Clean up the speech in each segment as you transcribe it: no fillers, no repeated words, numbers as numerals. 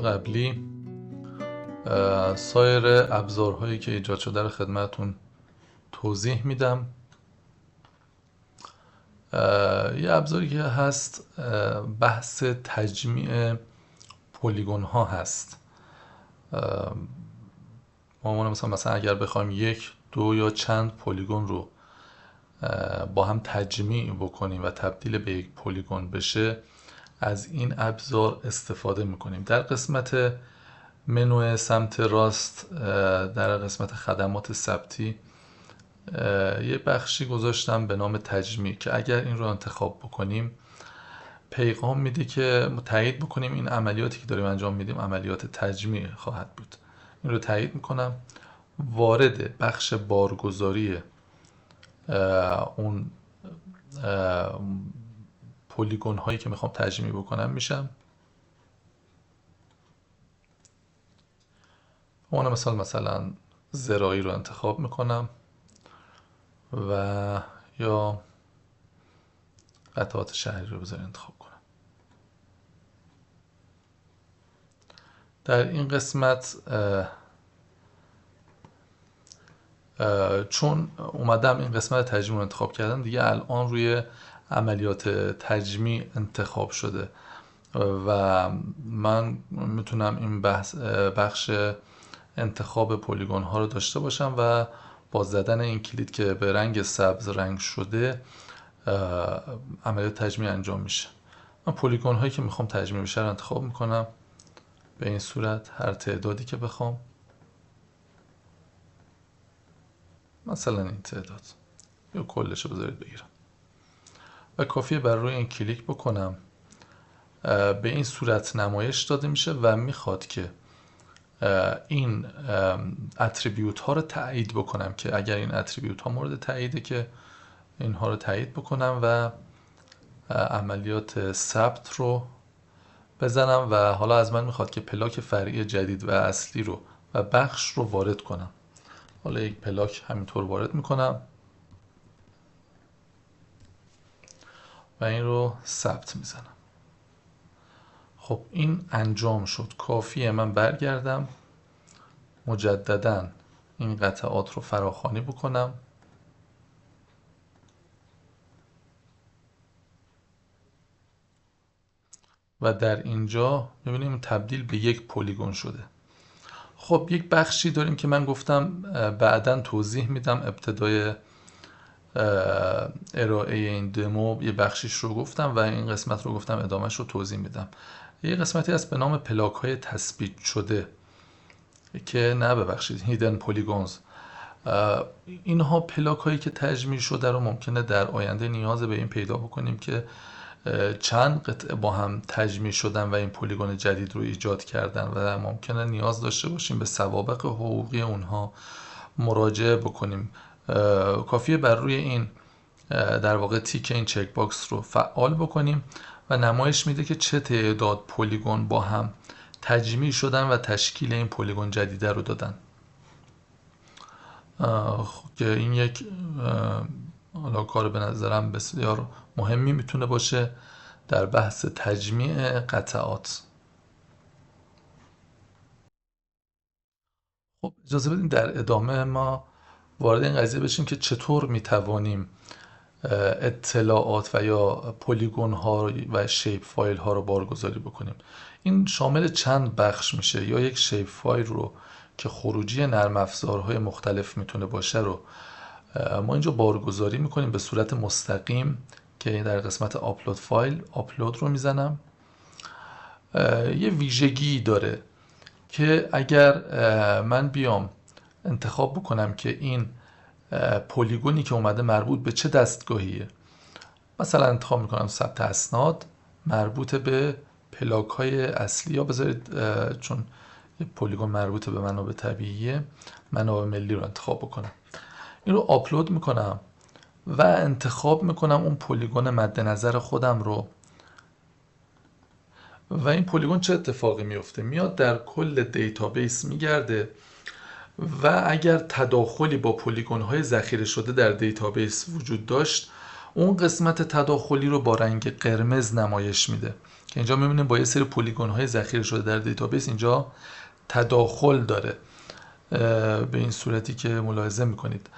قبلی سایر ابزارهایی که ایجاد شده رو خدمتتون توضیح میدم. یه ابزاری که هست بحث تجمیع پلیگون ها هست. مثلا اگر بخوایم یک، دو یا چند پلیگون رو با هم تجمیع بکنیم و تبدیل به یک پلیگون بشه، از این ابزار استفاده میکنیم. در قسمت منو سمت راست در قسمت خدمات ثبتی یه بخشی گذاشتم به نام تجمیع که اگر این رو انتخاب بکنیم پیغام میده که تایید بکنیم این عملیاتی که داریم انجام میدیم عملیات تجمیع خواهد بود. این رو تایید میکنم، وارد بخش بارگذاری اون پلیگون هایی که میخوام تجمیع بکنم میشم. اون مثلا زراعی رو انتخاب میکنم و یا قطعات شهری رو بذاریم انتخاب کنم. در این قسمت چون اومدم این قسمت تجمیع رو انتخاب کردم، دیگه الان روی عملیات تجمیع انتخاب شده و من میتونم این بخش انتخاب پلیگون ها رو داشته باشم و با زدن این کلید که به رنگ سبز رنگ شده عملیات تجمیع انجام میشه. من پلیگون هایی که میخوام تجمیع بشه رو انتخاب میکنم به این صورت، هر تعدادی که بخوام، مثلا این تعداد یا کلش رو بذارید بگیرم و کافیه بر روی این کلیک بکنم. به این صورت نمایش داده میشه و میخواد که این اتریبیوت ها رو تایید بکنم که اگر این اتریبیوت ها مورد تاییده که اینها رو تایید بکنم و عملیات ثبت رو بزنم و حالا از من میخواد که پلاک فرعی جدید و اصلی رو و بخش رو وارد کنم. حالا یک پلاک همینطور وارد میکنم و این رو ثبت میزنم. خب این انجام شد. کافیه من برگردم مجددا این قطعات رو فراخوانی بکنم و در اینجا می‌بینیم تبدیل به یک پلیگون شده. خب یک بخشی داریم که من گفتم بعداً توضیح میدم. ابتدای ارائه این دمو یه بخشیش رو گفتم و این قسمت رو گفتم ادامهش رو توضیح میدم. یه قسمتی هست به نام پلاک های تثبیت شده که نه ببخشید هیدن پلیگونز. اینها پلاک هایی که تجمیع شده رو ممکنه در آینده نیاز به این پیدا بکنیم که چند قطعه با هم تجمیع شدن و این پلیگون جدید رو ایجاد کردن و ممکنه نیاز داشته باشیم به سوابق حقوقی اونها مراجعه بکنیم. کافیه بر روی این در واقع تیک این چک باکس رو فعال بکنیم و نمایش میده که چه تعداد پلیگون با هم تجمیع شدن و تشکیل این پلیگون جدیده رو دادن. که این یک حالا کار به نظرم بسیار مهمی میتونه باشه در بحث تجمیع قطعات. خب اجازه بدین در ادامه ما وارد این قضیه بشیم که چطور میتوانیم اطلاعات و یا پلیگون ها و شیپ فایل ها رو بارگذاری بکنیم. این شامل چند بخش میشه. یا یک شیپ فایل رو که خروجی نرم افزارهای مختلف میتونه باشه رو ما اینجا بارگذاری میکنیم به صورت مستقیم که در قسمت آپلود فایل آپلود رو میزنم. یه ویژگی داره که اگر من بیام انتخاب بکنم که این پلیگونی که اومده مربوط به چه دستگاهیه، مثلا انتخاب میکنم ثبت اسناد مربوط به پلاک های اصلی، یا بذارید چون پلیگون مربوط به منابع طبیعیه منابع ملی رو انتخاب بکنم. این رو آپلود میکنم و انتخاب میکنم اون پلیگون مد نظر خودم رو و این پلیگون چه اتفاقی میفته؟ میاد در کل دیتابیس میگرده و اگر تداخلی با پلیگون های ذخیره شده در دیتابیس وجود داشت اون قسمت تداخلی رو با رنگ قرمز نمایش میده. که اینجا می‌بینیم با یه سری پلیگون های ذخیره شده در دیتابیس اینجا تداخل داره به این صورتی که ملاحظه میکنید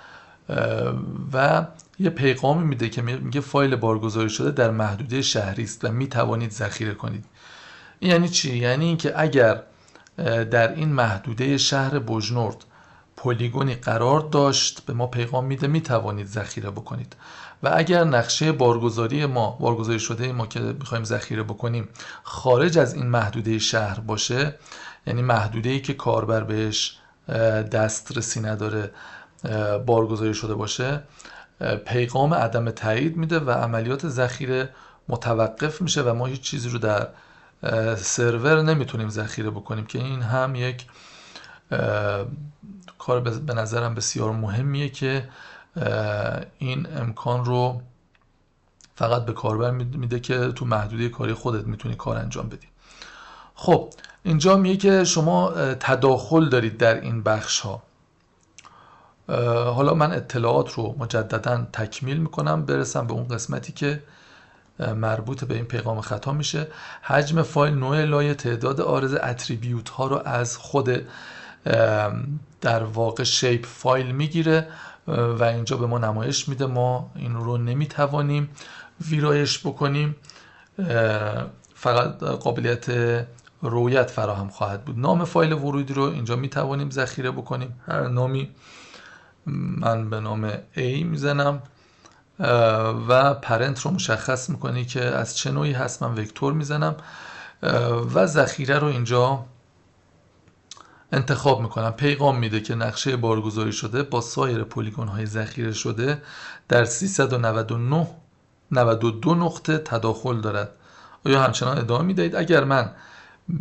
و یه پیغامی میده که میگه فایل بارگذاری شده در محدوده شهری است و میتوانید ذخیره کنید. این یعنی چی؟ یعنی اینکه اگر در این محدوده شهر بوجنورد پلیگونی قرار داشت به ما پیغام میده میتوانید ذخیره بکنید و اگر نقشه بارگذاری شده ما که میخوایم ذخیره بکنیم خارج از این محدوده شهر باشه، یعنی محدوده‌ای که کاربر بهش دسترسی نداره بارگذاری شده باشه، پیغام عدم تایید میده و عملیات ذخیره متوقف میشه و ما هیچ چیزی رو در سرور نمیتونیم ذخیره بکنیم که این هم یک کار به نظرم بسیار مهمیه که این امکان رو فقط به کاربر میده که تو محدوده کاری خودت میتونی کار انجام بدی. خب اینجا میگه که شما تداخل دارید در این بخش ها. حالا من اطلاعات رو مجددا تکمیل میکنم برسم به اون قسمتی که مربوط به این پیغام خطا میشه. حجم فایل، نوع لایه، تعداد عارض، اتریبیوت ها رو از خود در واقع شیپ فایل میگیره و اینجا به ما نمایش میده. ما این رو نمیتوانیم ویرایش بکنیم، فقط قابلیت رویت فراهم خواهد بود. نام فایل ورودی رو اینجا میتوانیم ذخیره بکنیم، هر نامی، من به نام A میزنم و پرنت رو مشخص میکنی که از چه نوعی هست، من وکتور میزنم و ذخیره رو اینجا انتخاب میکنم. پیغام میده که نقشه بارگذاری شده با سایر پلیگون های ذخیره شده در 392 نقطه تداخل دارد. آیا همچنان ادامه میدهید؟ اگر من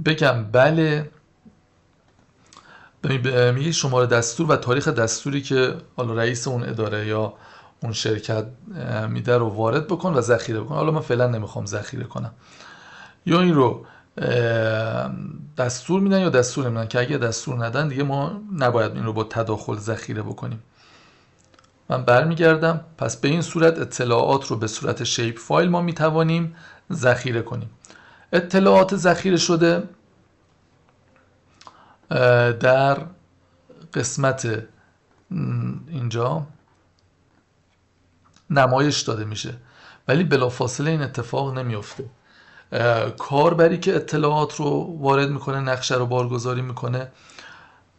بگم بله، میگه شماره دستور و تاریخ دستوری که حالا رئیس اون اداره یا اون شرکت میده رو وارد بکن و ذخیره بکن. حالا من فعلا نمیخوام ذخیره کنم. یا این رو دستور میدن یا دستور نمیدن که اگه دستور ندن دیگه ما نباید این رو با تداخل ذخیره بکنیم. من برمیگردم. پس به این صورت اطلاعات رو به صورت شیپ فایل ما میتوانیم ذخیره کنیم. اطلاعات ذخیره شده در قسمت اینجا نمایش داده میشه، ولی بلافاصله این اتفاق نمیفته. کاربری که اطلاعات رو وارد میکنه، نقشه رو بارگذاری میکنه،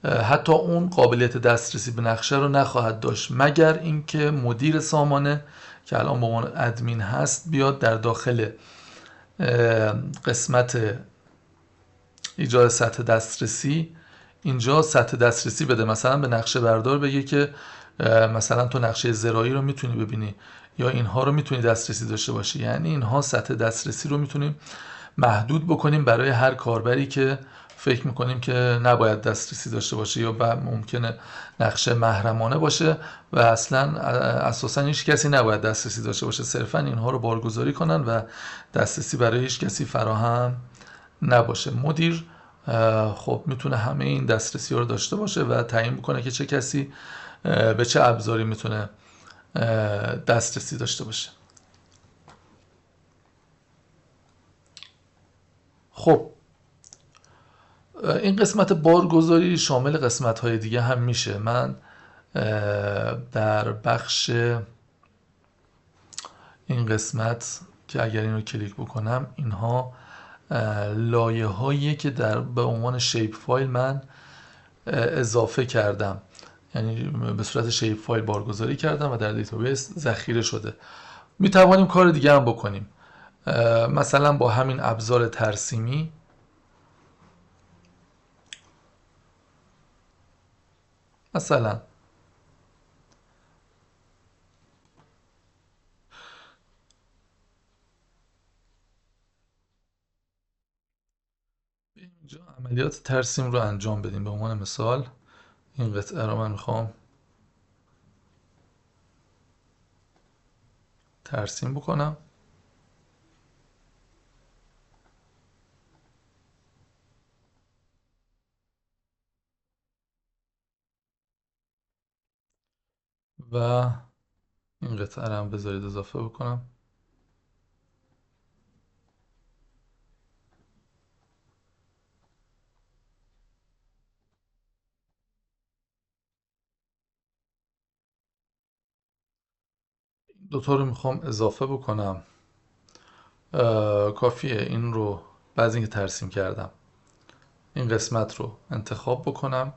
حتی اون قابلیت دسترسی به نقشه رو نخواهد داشت مگر اینکه مدیر سامانه که الان به عنوان ادمین هست بیاد در داخل قسمت ایجاد سطح دسترسی اینجا سطح دسترسی بده. مثلا به نقشه بردار بگه که مثلا تو نقشه زراعی رو میتونی ببینی یا اینها رو میتونی دسترسی داشته باشی. یعنی اینها سطح دسترسی رو میتونیم محدود بکنیم برای هر کاربری که فکر میکنیم که نباید دسترسی داشته باشه یا ممکنه نقشه محرمانه باشه و اصلا اساسا هیچ کسی نباید دسترسی داشته باشه، صرفا اینها رو بارگذاری کنن و دسترسی برای هیچ کسی فراهم نباشه. مدیر خب میتونه همه این دسترسی رو داشته باشه و تعیین بکنه که چه کسی به چه ابزاری میتونه دسترسی داشته باشه. خب این قسمت بارگذاری شامل قسمت‌های دیگه هم میشه. من در بخش این قسمت که اگر این رو کلیک بکنم اینها لایه هایی که به عنوان شیپ فایل من اضافه کردم، یعنی به صورت شیپ فایل بارگذاری کردم و در دیتابیس ذخیره شده. می توانیم کار دیگه هم بکنیم، مثلا با همین ابزار ترسیمی مثلا اینجا عملیات ترسیم رو انجام بدیم. به عنوان مثال این قطعه رو من میخوام ترسیم بکنم و این قطعه رو هم بذارید اضافه بکنم. دوتا رو میخوام اضافه بکنم. کافیه این رو بعد از اینکه ترسیم کردم این قسمت رو انتخاب بکنم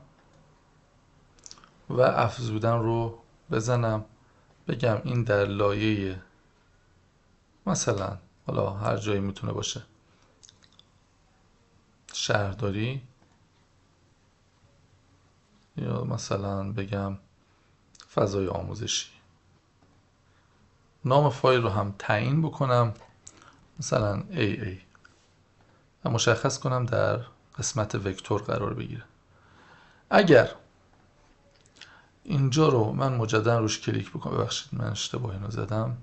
و افزودن رو بزنم، بگم این در لایه مثلا حالا هر جایی میتونه باشه شهرداری، یا مثلا بگم فضای آموزشی. نام فایل رو هم تعیین بکنم، مثلا AA، و مشخص کنم در قسمت وکتور قرار بگیره. اگر اینجا رو من مجددا روش کلیک بکنم، ببخشید من اشتباه اینو زدم،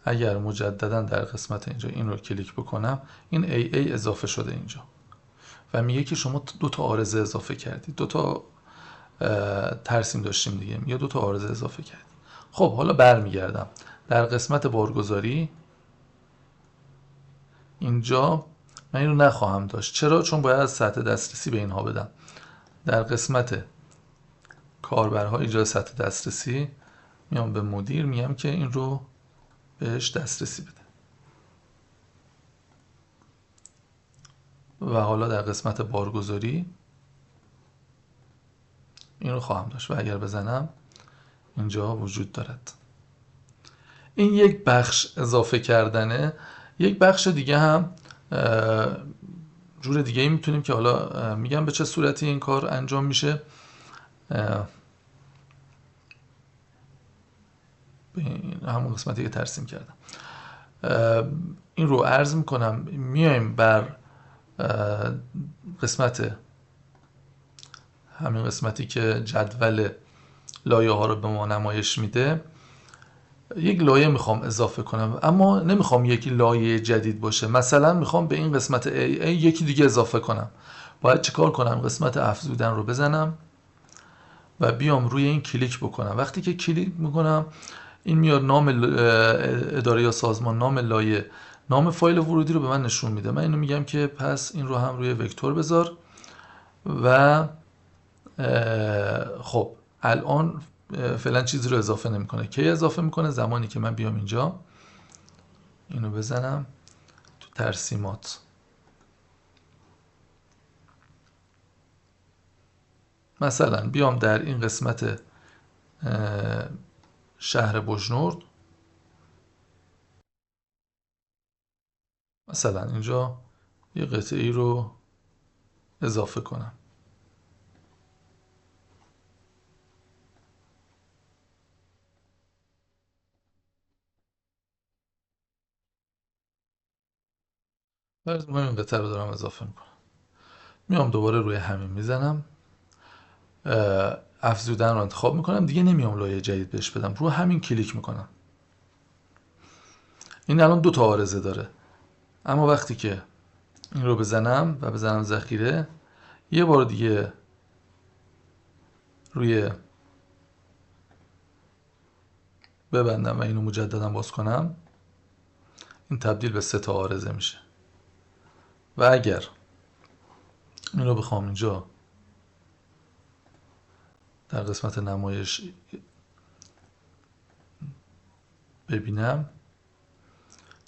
اگر مجددا در قسمت اینجا این رو کلیک بکنم این AA اضافه شده اینجا و میگه که شما دو تا عارضه اضافه کردید، دو تا ترسیم داشتیم دیگه، میگه دو تا عارضه اضافه کردید. خب حالا برمیگردم در قسمت بارگذاری، اینجا من این رو نخواهم داشت. چرا؟ چون باید از سطح دسترسی به اینها بدم. در قسمت کاربرها ایجاد سطح دسترسی میام به مدیر میگم که این رو بهش دسترسی بده و حالا در قسمت بارگذاری این رو خواهم داشت و اگر بزنم اینجا وجود دارد. این یک بخش اضافه کردنه. یک بخش دیگه هم جور دیگه ای میتونیم که حالا میگم به چه صورتی این کار انجام میشه. همون قسمتی که ترسیم کردم این رو عرض میکنم. میایم بر قسمت همین قسمتی که جدول لایه ها رو به ما نمایش میده، یک لایه میخوام اضافه کنم، اما نمیخوام یکی لایه جدید باشه. مثلا میخوام به این قسمت AA یکی دیگه اضافه کنم. باید چیکار کنم؟ قسمت افزودن رو بزنم و بیام روی این کلیک بکنم. وقتی که کلیک میکنم این میاد نام اداره یا سازمان، نام لایه، نام فایل ورودی رو به من نشون میده. من اینو میگم که پس این رو هم روی وکتور بذار و خب الان فعلا چیزی رو اضافه نمیکنه. کی اضافه میکنه؟ زمانی که من بیام اینجا اینو بزنم تو ترسیمات، مثلا بیام در این قسمت شهر بوجنورد، مثلا اینجا یه قطعی رو اضافه کنم. فرض می‌کنم این قطعه رو دارم اضافه میکنم. میام دوباره روی همین میزنم، افزودن رو انتخاب میکنم، دیگه نمیام لایه جدید بهش بدم، رو همین کلیک میکنم. این الان دو تا عارضه داره، اما وقتی که این رو بزنم و بزنم ذخیره، یه بار دیگه روی ببندم و اینو مجددا باز کنم، این تبدیل به 3 تا عارضه میشه. و اگر این رو بخوام اینجا در قسمت نمایش ببینم،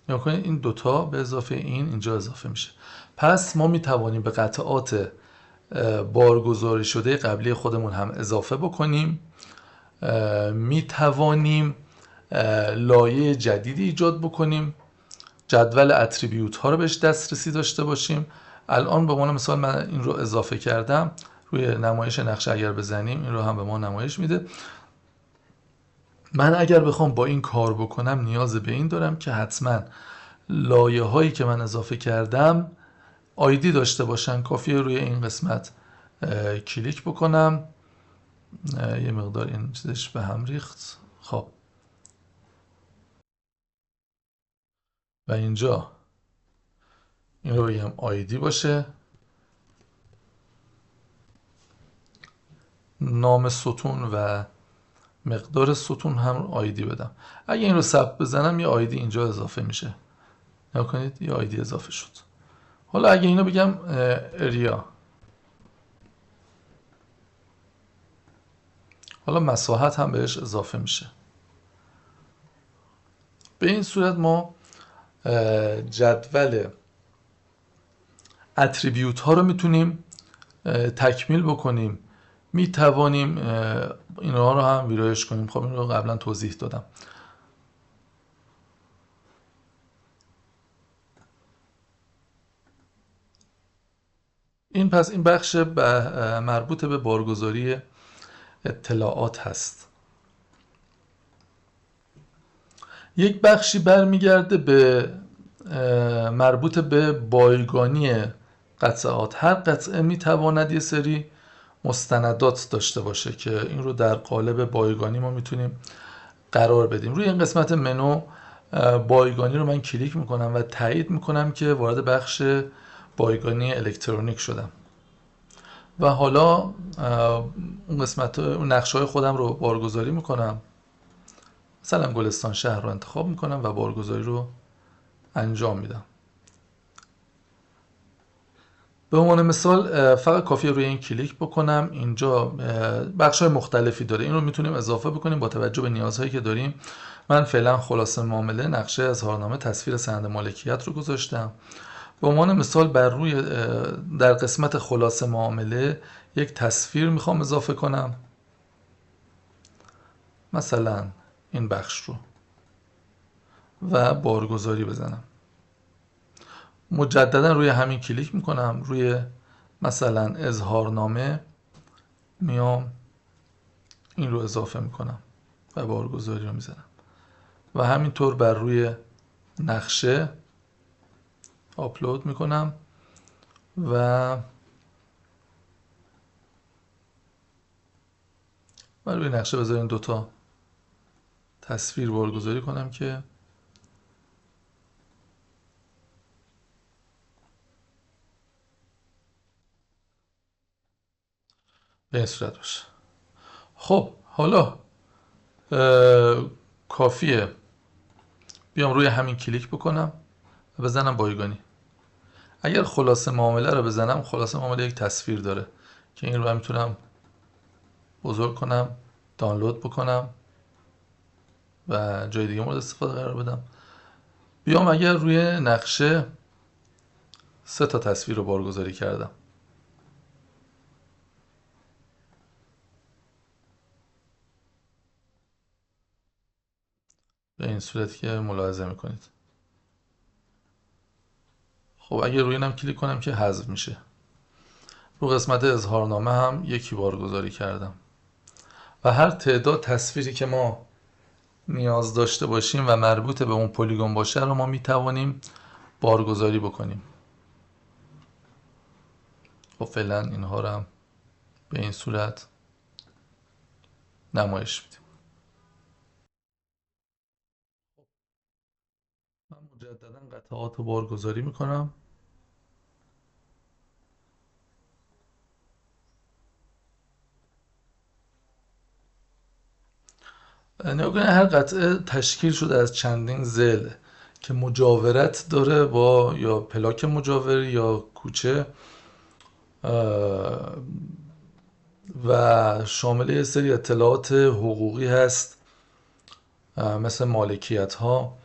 یا کنید این دوتا به اضافه این اینجا اضافه میشه. پس ما میتوانیم به قطعات بارگذاری شده قبلی خودمون هم اضافه بکنیم. میتوانیم لایه جدیدی ایجاد بکنیم، جدول اتریبیوت ها رو بهش دسترسی داشته باشیم. الان به عنوان مثال من این رو اضافه کردم، روی نمایش نقشه اگر بزنیم این رو هم به ما نمایش میده. من اگر بخوام با این کار بکنم نیاز به این دارم که حتما لایه هایی که من اضافه کردم آیدی داشته باشن. کافیه روی این قسمت کلیک بکنم، یه مقدار این چیزش به هم ریخت. خب و اینجا این رو بگم آیدی باشه، نام ستون و مقدار ستون هم آیدی بدم. اگه این رو ثبت بزنم یه آیدی اینجا اضافه میشه. نگاه کنید یه آیدی اضافه شد. حالا اگه اینو بگم اریا، حالا مساحت هم بهش اضافه میشه. به این صورت ما جدول اتریبیوت ها رو میتونیم تکمیل بکنیم، میتوانیم اینها رو هم ویرایش کنیم. خب این رو قبلا توضیح دادم. این بخش مربوط به بارگذاری اطلاعات هست. یک بخشی برمیگرده به مربوط به بایگانی قطعات. هر قطعه میتواند یه سری مستندات داشته باشه که این رو در قالب بایگانی ما میتونیم قرار بدیم. روی این قسمت منو بایگانی رو من کلیک میکنم و تایید میکنم که وارد بخش بایگانی الکترونیک شدم و حالا اون نقشه خودم رو بارگذاری میکنم. مثلا گلستان شهر رو انتخاب میکنم و بارگذاری رو انجام میدم. به عنوان مثال فقط کافیه روی این کلیک بکنم. اینجا بخش‌های مختلفی داره، این رو میتونیم اضافه بکنیم با توجه به نیازهایی که داریم. من فعلا خلاصه معامله، نقشه اظهارنامه، تصویر سند مالکیت رو گذاشتم. به عنوان مثال در قسمت خلاصه معامله یک تصویر میخوام اضافه کنم، مثلا این بخش رو، و بارگذاری بزنم. مجددا روی همین کلیک میکنم، روی مثلا اظهارنامه میام این رو اضافه میکنم و بارگذاری رو میزنم و همینطور بر روی نقشه آپلود میکنم و روی نقشه بذاریم دوتا تصویر بارگذاری کنم که به این صورت باشه. خب حالا کافیه بیام روی همین کلیک بکنم و بزنم بایگانی. اگر خلاصه معامله رو بزنم، خلاصه معامله یک تصویر داره که این رو میتونم بزرگ کنم، دانلود بکنم و جای دیگه مورد استفاده قرار بدم. بیام اگر روی نقشه 3 تا تصویر رو بارگذاری کردم، به این صورت که ملاحظه میکنید. خب اگر روی اینم کلیک کنم که حذف میشه. رو قسمت اظهارنامه هم یکی بارگذاری کردم و هر تعداد تصویری که ما نیاز داشته باشیم و مربوط به اون پلیگون باشه رو ما میتوانیم بارگذاری بکنیم. خب فعلا اینها رو هم به این صورت نمایش میدیم. من مجددا قطعات رو بارگذاری میکنم. نگاه کنید هر قطعه تشکیل شده از چندین ضلع که مجاورت داره با یا پلاک مجاور یا کوچه و شامل یه سری اطلاعات حقوقی هست مثل مالکیت ها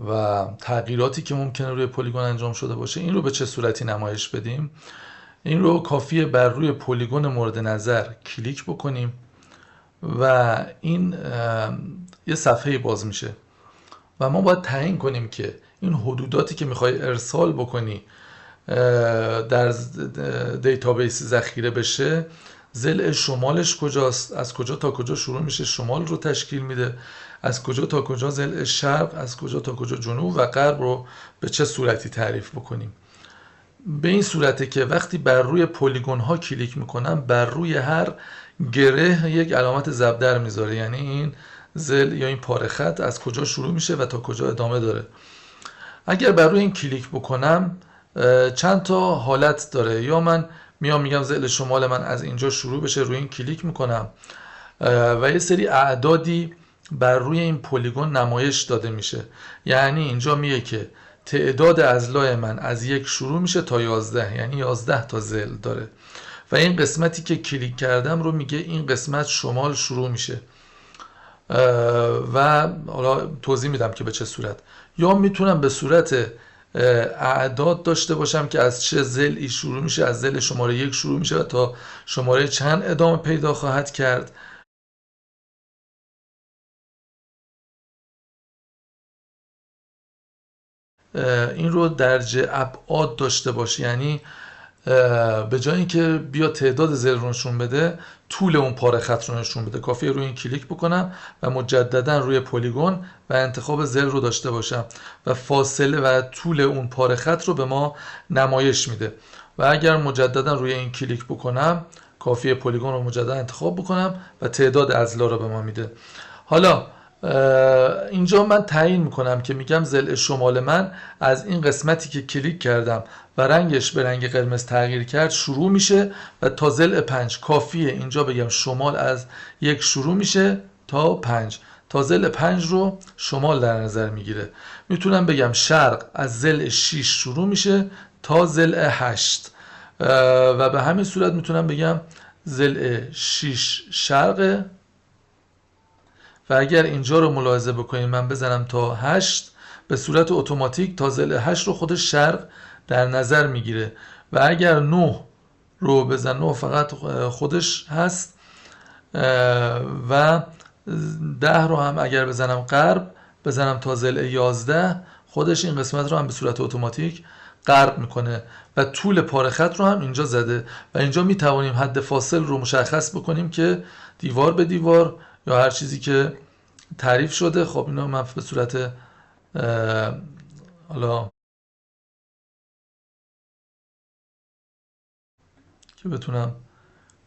و تغییراتی که ممکنه روی پلیگون انجام شده باشه. این رو به چه صورتی نمایش بدیم؟ این رو کافیه بر روی پلیگون مورد نظر کلیک بکنیم و این یه صفحه باز میشه و ما باید تعیین کنیم که این حدوداتی که میخوای ارسال بکنی در دیتابیس ذخیره بشه، ضلع شمالش کجاست، از کجا تا کجا شروع میشه شمال رو تشکیل میده، از کجا تا کجا ضلع شرق، از کجا تا کجا جنوب و غرب رو به چه صورتی تعریف بکنیم. به این صورته که وقتی بر روی پلیگون ها کلیک میکنم، بر روی هر گره یک علامت زبدر میذاره، یعنی این ضلع یا این پاره خط از کجا شروع میشه و تا کجا ادامه داره. اگر بر روی این کلیک بکنم چند تا حالت داره، یا من میگم ضلع شمال من از اینجا شروع بشه، روی این کلیک میکنم و یه سری اعدادی بر روی این پلیگون نمایش داده میشه. یعنی اینجا میگه که تعداد اضلاع من از 1 شروع میشه تا 11، یعنی 11 تا ضلع داره و این قسمتی که کلیک کردم رو میگه این قسمت شمال شروع میشه. و حالا توضیح میدم که به چه صورت. یا میتونم به صورت اعداد داشته باشم که از چه ضلعی شروع میشه، از ضلع شماره 1 شروع میشه و تا شماره چند ادامه پیدا خواهد کرد. این رو درجه ابعاد داشته باشه، یعنی به جای اینکه بیا تعداد ضلع رو نشون بده، طول اون پاره خط رو نشون بده. کافیه روی این کلیک بکنم و مجددا روی پلیگون و انتخاب ضلع رو داشته باشم و فاصله و طول اون پاره خط رو به ما نمایش میده. و اگر مجددا روی این کلیک بکنم، کافیه پلیگون رو مجددا انتخاب بکنم و تعداد اضلاع رو به ما میده. حالا اینجا من تعیین میکنم که میگم ضلع شمال من از این قسمتی که کلیک کردم و رنگش به رنگ قرمز تغییر کرد شروع میشه و تا ضلع 5. کافیه اینجا بگم شمال از 1 شروع میشه تا 5. تا ضلع 5 رو شمال در نظر میگیره. میتونم بگم شرق از ضلع 6 شروع میشه تا ضلع 8 و به همین صورت میتونم بگم ضلع 6 شرق. و اگر اینجا رو ملاحظه بکنیم، من بزنم تا 8، به صورت اتوماتیک تا ضلع 8 رو خودش شرق در نظر میگیره. و اگر 9 رو بزن، 9 فقط خودش هست و 10 رو هم اگر بزنم غرب، بزنم تا ضلع 11، خودش این قسمت رو هم به صورت اتوماتیک غرب میکنه و طول پاره خط رو هم اینجا زده. و اینجا میتوانیم حد فاصل رو مشخص بکنیم که دیوار به دیوار یا هر چیزی که تعریف شده. خب اینا من به صورت حالا که بتونم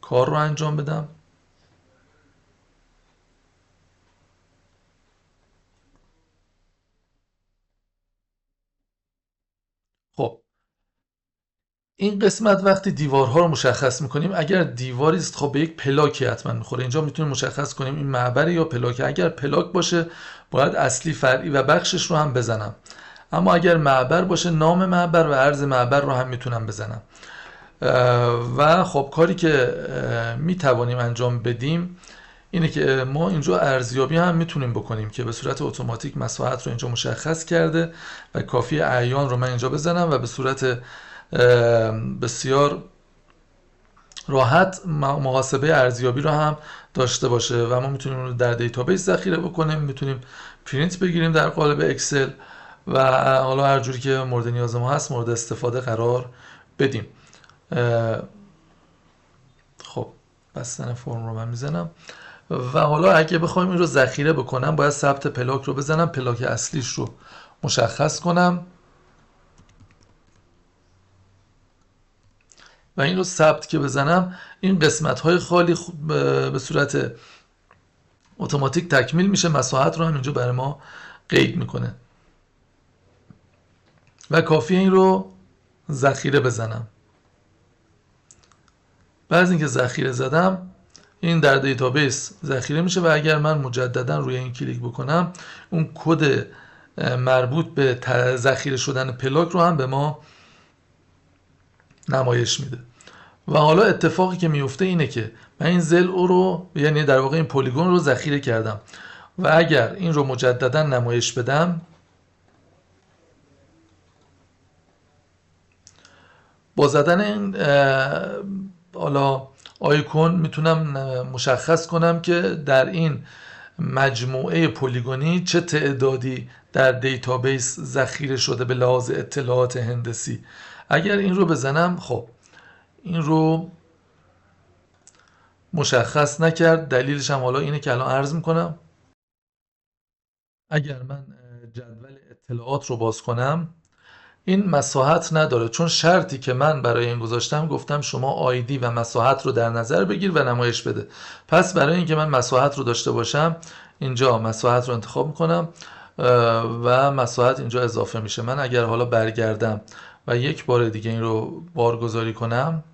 کار رو انجام بدم. خب این قسمت وقتی دیوارها رو مشخص میکنیم، اگر دیواری است خب به یک پلاکی حتما میخوره. اینجا میتونیم مشخص کنیم این معبر یا پلاک. اگر پلاک باشه باید اصلی، فرعی و بخشش رو هم بزنم. اما اگر معبر باشه نام معبر و عرض معبر رو هم میتونم بزنم. و خب کاری که میتوانیم انجام بدیم اینه که ما اینجا ارزیابی هم میتونیم بکنیم که به صورت اتوماتیک مساحت رو اینجا مشخص کرده و کافی اعیان رو من اینجا بزنم و به صورت بسیار راحت محاسبه ارزیابی رو هم داشته باشه و ما میتونیم اون رو در دیتابیس ذخیره بکنیم، میتونیم پرینت بگیریم در قالب اکسل و حالا هر جوری که مورد نیاز ما هست مورد استفاده قرار بدیم. خب بستن فرم رو من میزنم و حالا اگه بخوایم این رو ذخیره بکنم باید ثبت پلاک رو بزنم، پلاک اصلیش رو مشخص کنم و این رو ثبت که بزنم این قسمت های خالی به صورت اتوماتیک تکمیل میشه. مساحت رو هم اینجا برای ما قید میکنه و کافیه این رو ذخیره بزنم. بعد از اینکه ذخیره زدم این در دیتابیس ذخیره میشه و اگر من مجددا روی این کلیک بکنم اون کد مربوط به ذخیره شدن پلاک رو هم به ما نمایش میده. و حالا اتفاقی که میفته اینه که من این ضلع رو، یعنی در واقع این پلیگون رو ذخیره کردم و اگر این رو مجددا نمایش بدم با زدن این حالا آیکون میتونم مشخص کنم که در این مجموعه پلیگونی چه تعدادی در دیتابیس ذخیره شده به لحاظ اطلاعات هندسی. اگر این رو بزنم خب این رو مشخص نکرد. دلیلش هم حالا اینه که الان عرض میکنم. اگر من جدول اطلاعات رو باز کنم این مساحت نداره، چون شرطی که من برای این گذاشتم گفتم شما آیدی و مساحت رو در نظر بگیر و نمایش بده. پس برای اینکه من مساحت رو داشته باشم اینجا مساحت رو انتخاب میکنم و مساحت اینجا اضافه میشه. من اگر حالا برگردم و یک بار دیگه این رو بارگذاری کنم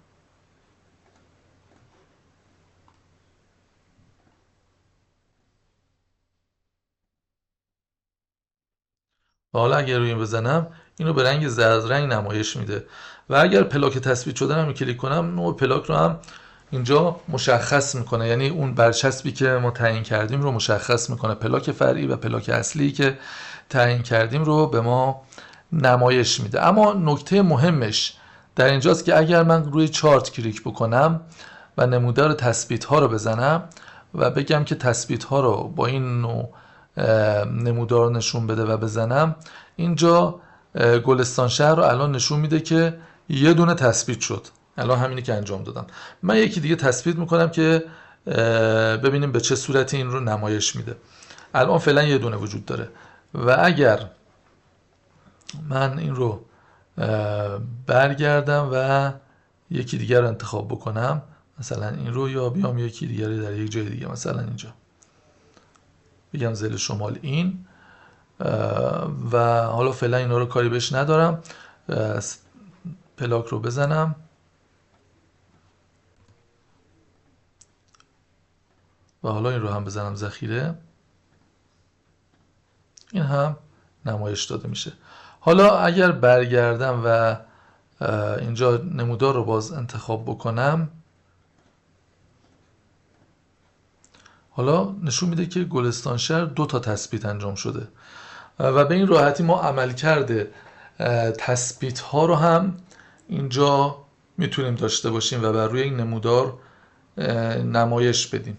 و حالا اگر روی این بزنم اینو به رنگ زرد رنگ نمایش میده و اگر پلاک تثبیت شده رو کلیک کنم نوع پلاک رو هم اینجا مشخص میکنه، یعنی اون برچسبی که ما تعیین کردیم رو مشخص میکنه، پلاک فرعی و پلاک اصلی که تعیین کردیم رو به ما نمایش میده. اما نکته مهمش در اینجاست که اگر من روی چارت کلیک بکنم و نمودار تثبیت ها رو بزنم و بگم که تثبیت ها رو با این نوع نمودار نشون بده و بزنم، اینجا گلستان شهر رو الان نشون میده که یه دونه تثبیت شد. الان همینی که انجام دادم. من یکی دیگه تثبیت میکنم که ببینیم به چه صورتی این رو نمایش میده. الان فعلا یه دونه وجود داره و اگر من این رو برگردم و یکی دیگر رو انتخاب بکنم، مثلا این رو، یا بیام یکی دیگر در یک جای دیگه، مثلا اینجا بگم زل شمال این، و حالا فعلا اینا رو کاری بهش ندارم، پلاک رو بزنم و حالا این رو هم بزنم ذخیره، این هم نمایش داده میشه. حالا اگر برگردم و اینجا نمودار رو باز انتخاب بکنم، حالا نشون میده که گلستان شهر 2 تا تثبیت انجام شده و به این راحتی ما عملکرد تثبیت ها رو هم اینجا میتونیم داشته باشیم و بر روی این نمودار نمایش بدیم.